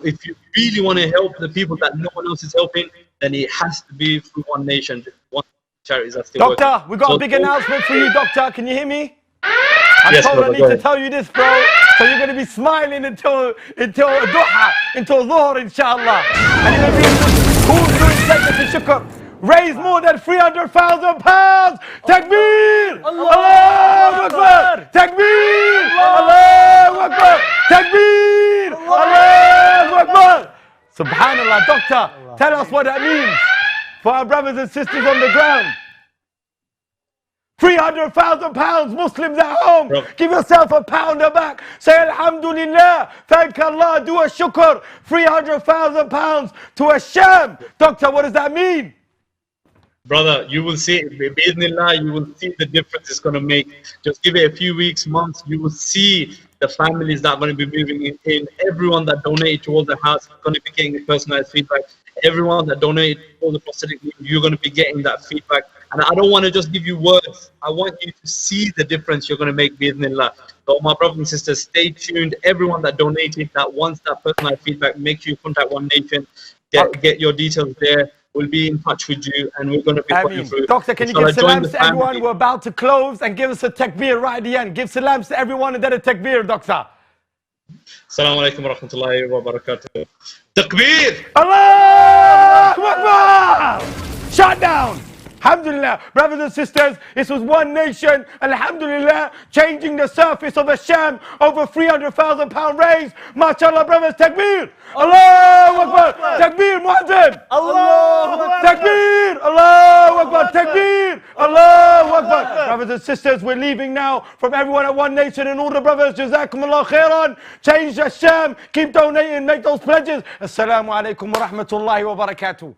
if you really want to help the people that no one else is helping, then it has to be through One Nation. One charities are still working. Doctor, we got a big announcement for you, Doctor. Can you hear me? I'm Yes, told brother, I need to tell you this, bro. So you're going to be smiling until duha, until dhuhr, inshallah. And you're going to be cool doing sajdat al-shukr. Raise more than 300,000 pounds. Takbir! Allahu Akbar! Takbir! Allahu Akbar! Takbir! Allahu Akbar! Subhanallah, Doctor, tell us what that means for our brothers and sisters on the ground. 300,000 pounds, Muslims at home. Give yourself a pounder back. Say Alhamdulillah. Thank Allah. Do a shukr. 300,000 pounds to a sham. Doctor, what does that mean? Brother, you will see, bi'idhnillah, you will see the difference it's going to make. Just give it a few weeks, months, you will see the families that are going to be moving in. Everyone that donated towards the house is going to be getting personalized feedback. Everyone that donated for the prosthetic, you're going to be getting that feedback. And I don't want to just give you words. I want you to see the difference you're going to make, bi'idhnillah. So my brothers and sisters, stay tuned. Everyone that donated, that wants that personalized feedback, make sure you contact One Nation. Get your details there. We'll be in touch with you, and we're going to be putting through. Doctor, can you give salams to everyone? We're about to close, and give us a takbir right at the end. Give salams to everyone and then a takbir, Doctor. Assalamu alaikum wa rahmatullahi wa barakatuh. Takbir! Allahu Akbar! Shut down! Alhamdulillah, brothers and sisters, this was One Nation, Alhamdulillah, changing the surface of a sham, over 300,000 pound raise. MashaAllah, brothers, takbir! Allahu Akbar! Takbir, Muazzin! Allahu Akbar! Takbir! Allahu Akbar! Takbir! Allahu Akbar! Brothers and sisters, we're leaving now from everyone at One Nation and all the brothers. Jazakumullah khairan. Change the sham, keep donating, make those pledges. Assalamu alaikum wa rahmatullahi wa barakatuh.